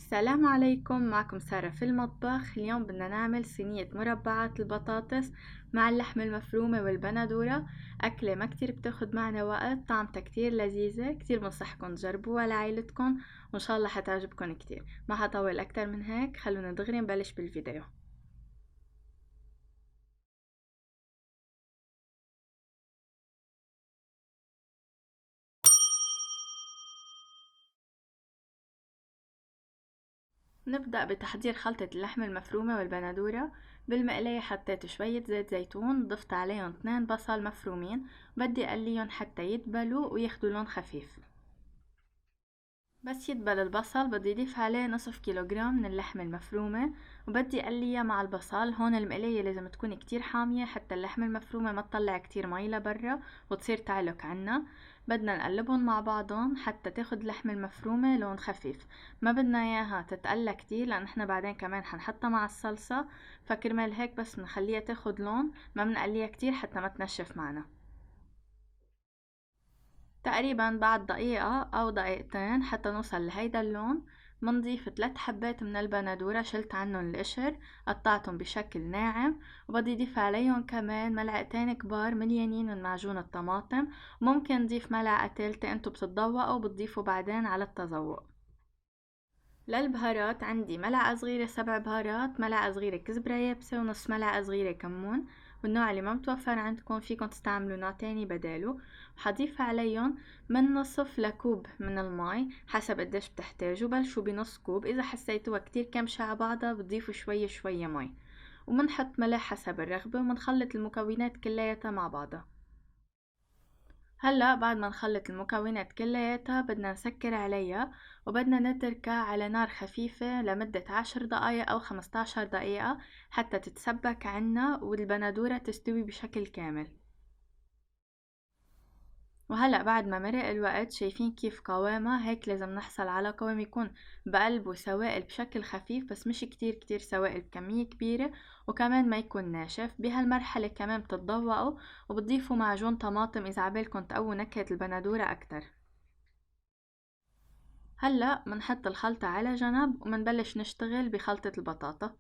السلام عليكم، معكم سارة في المطبخ. اليوم بدنا نعمل صينية مربعات البطاطس مع اللحمة المفرومة والبندورة. أكلة ما كتير بتاخد معنا وقت، طعمتها كتير لذيذة، كتير بنصحكم تجربوها لعائلتكم وإن شاء الله حتعجبكم كتير. ما حطول أكتر من هيك، خلونا دغري نبلش بالفيديو. نبدأ بتحضير خلطة اللحمة المفرومة والبندورة. بالمقلاية حطيت شوية زيت زيتون، ضفت عليهم 2 بصل مفرومين، بدي أقليهم حتى يدبلوا وياخدوا لون خفيف. بس يدبل البصل بدي اضيف عليه نصف كيلوغرام من اللحمة المفرومة وبدي اقليها مع البصل. هون المقلية لازم تكون كتير حامية حتى اللحمة المفرومة ما تطلع كتير مي لبرا وتصير تعلق عنا. بدنا نقلبهم مع بعضهم حتى تاخد اللحمة المفرومة لون خفيف، ما بدنا اياها تتقلى كتير لان احنا بعدين كمان حنحطها مع الصلصة، فكرمال هيك بس نخليها تاخد لون، ما بنقليها كتير حتى ما تنشف معنا. تقريبا بعد دقيقة أو دقيقتين حتى نوصل لهيدا اللون منضيف 3 حبات من البندورة، شلت عنهم القشر، قطعتهم بشكل ناعم، وبدي اضيف عليهم كمان ملعقتين كبار مليانين من معجون الطماطم، وممكن نضيف ملعقة تالتة انتو بتتذوقوا وبتضيفوا بعدين على التذوق. للبهارات عندي ملعقة صغيرة 7 بهارات، ملعقة صغيرة كزبرة يابسة، ونص ملعقة صغيرة كمون. والنوع اللي ما متوفر عندكم فيكن تستعملوا نوع تاني بداله. وحضيف عليهم من نصف لكوب من المي حسب قديش بتحتاجوا، بلشوا بنص كوب، اذا حسيتوها كتير كمشة على بعضها بتضيفوا شوية شوية مي، ومنحط ملح حسب الرغبة، ومنخلط المكونات كلياتها مع بعضها. هلا بعد ما نخلط المكونات كلياتها بدنا نسكر عليها وبدنا نتركها على نار خفيفة لمدة 10 دقايق أو 15 دقيقة حتى تتسبك عنا والبندورة تستوي بشكل كامل. وهلأ بعد ما مرق الوقت شايفين كيف قوامها؟ هيك لازم نحصل على قوام يكون بقلبه سوائل بشكل خفيف بس مش كتير كتير سوائل بكمية كبيرة، وكمان ما يكون ناشف. بهالمرحلة كمان بتتذوقوا وبتضيفوا معجون طماطم إذا عبالكم تقووا نكهة البندورة أكتر. هلأ منحط الخلطة على جنب ومنبلش نشتغل بخلطة البطاطا.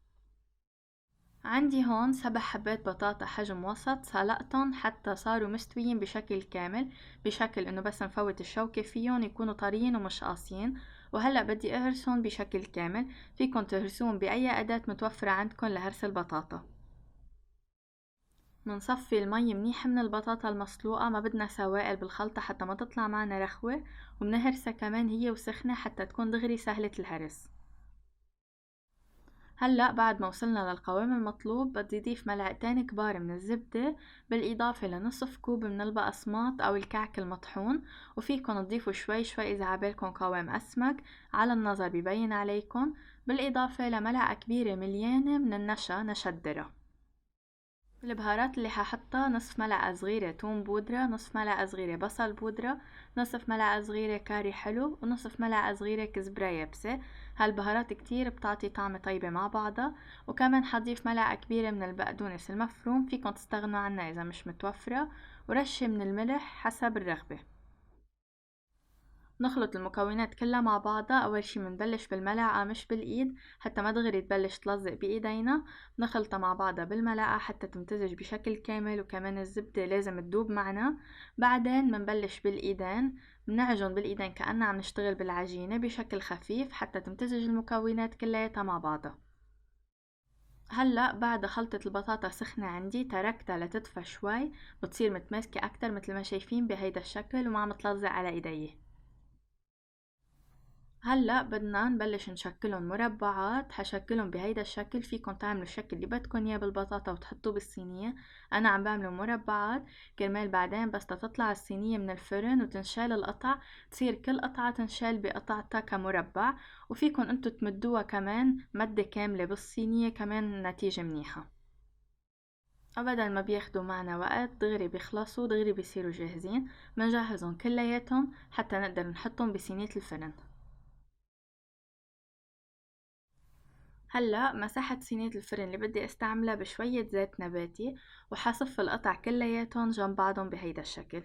عندي هون 7 حبات بطاطا حجم وسط، سلقتن حتى صاروا مستويين بشكل كامل، بشكل انه بس نفوت الشوكة فيهم يكونوا طريين ومش قاسيين. وهلأ بدي اهرسهم بشكل كامل، فيكن تهرسون بأي أداة متوفرة عندكن لهرس البطاطا. منصفي المي منيح من البطاطا المسلوقة، ما بدنا سوائل بالخلطة حتى ما تطلع معنا رخوة، ومنهرسها كمان هي وسخنة حتى تكون دغري سهلة الهرس. هلأ بعد ما وصلنا للقوام المطلوب بدي اضيف ملعقتين كبار من الزبدة بالإضافة لنصف كوب من البقسماط أو الكعك المطحون، وفيكن تضيفوا شوي شوي إذا عبالكن قوام أسمك، على النظر ببين عليكن، بالإضافة لملعقة كبيرة مليانة من النشا، نشا الذرة. البهارات اللي ححطها نصف ملعقة صغيرة توم بودرة، نصف ملعقة صغيرة بصل بودرة، نصف ملعقة صغيرة كاري حلو، ونصف ملعقة صغيرة كزبرة يابسة. هالبهارات كتير بتعطي طعم طيبة مع بعضها. وكمان حضيف ملعقة كبيرة من البقدونس المفروم، فيكن تستغنوا عنها إذا مش متوفرة، ورشة من الملح حسب الرغبة. نخلط المكونات كلها مع بعضها. اول شي بنبلش بالملعقة مش بالايد حتى ما دغري تبلش تلزق بايدينا، نخلطها مع بعضها بالملعقة حتى تمتزج بشكل كامل، وكمان الزبدة لازم تدوب معنا. بعدين بنبلش بالايدين، بنعجن بالايدين كأننا عم نشتغل بالعجينة بشكل خفيف حتى تمتزج المكونات كلياتها مع بعضها. هلأ بعد خلطة البطاطا سخنة عندي تركتها لتدفى شوي، بتصير متماسكة اكتر مثل ما شايفين بهيدا الشكل وما عم تلزق على ايديه. هلأ بدنا نبلش نشكلهم مربعات، حشكلهم بهيدا الشكل، فيكن تعملوا الشكل اللي بدكن اياه بالبطاطا وتحطوه بالصينية. انا عم بعمله مربعات كرمال بعدين بس تطلع الصينية من الفرن وتنشال القطع، تصير كل قطعة تنشال بقطعتها كمربع، وفيكن انتو تمدوها كمان مدة كاملة بالصينية، كمان نتيجة منيحة. ابدا ما بياخدوا معنا وقت، دغري بيخلصوا دغري بيصيروا جاهزين. بنجهزهم كلياتهم حتى نقدر نحطهم بصينية الفرن. هلأ مسحت صينية الفرن اللي بدي استعملها بشوية زيت نباتي، وحصف القطع كلياتهم جنب بعضهم بهيدا الشكل.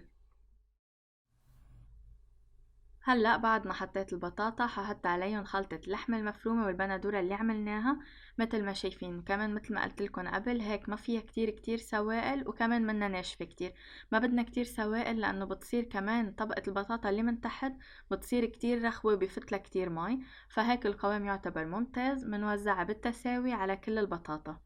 هلأ بعد ما حطيت البطاطا ححط عليهم خلطة اللحمة المفرومة والبندورة اللي عملناها. متل ما شايفين كمان متل ما قلتلكن قبل هيك ما فيها كتير سوائل، وكمان منا ناشفة كتير. ما بدنا كتير سوائل لأنه بتصير كمان طبقة البطاطا اللي من تحت بتصير كتير رخوة وبيفتلها كتير مي. فهيك القوام يعتبر ممتاز. منوزعها بالتساوي على كل البطاطا.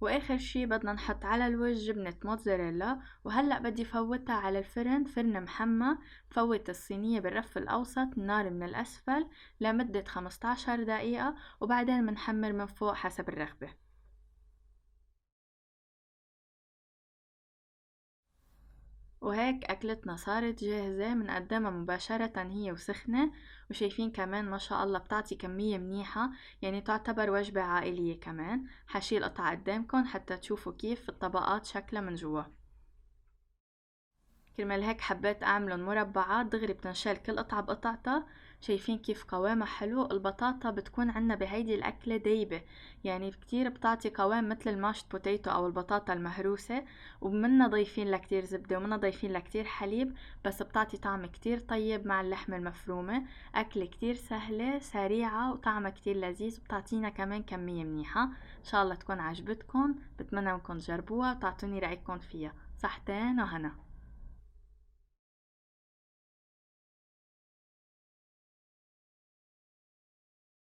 واخر شي بدنا نحط على الوجه جبنة موتزاريلا. وهلأ بدي فوتها على الفرن، فرن محمى. فوت الصينية بالرف الاوسط، النار من الاسفل، لمدة 15 دقيقة، وبعدين منحمر من فوق حسب الرغبة. وهيك أكلتنا صارت جاهزة. منقدمها مباشرة هي وسخنة. وشايفين كمان ما شاء الله بتعطي كمية منيحة، يعني تعتبر وجبة عائلية كمان. حشيل قطعة قدامكن حتى تشوفوا كيف الطبقات شكلها من جوا. كرمال هيك حبيت اعملن مربعات دغري بتنشال كل قطعة بقطعتها. شايفين كيف قوامها حلو. البطاطا بتكون عنا بهيدي الاكلة دايبة، يعني كتير بتعطي قوام مثل الماشت بوتيتو او البطاطا المهروسة. ومنا ضايفين لها كتير زبدة ومنا ضايفين لها كتير حليب، بس بتعطي طعم كتير طيب مع اللحمة المفرومة. اكلة كتير سهلة سريعة وطعمها كتير لذيذ، وبتعطينا كمان كمية منيحة. ان شاء الله تكون عجبتكم. بتمنى انكم تجربوها وتعطوني رأيكم فيها. صحتين وهنا.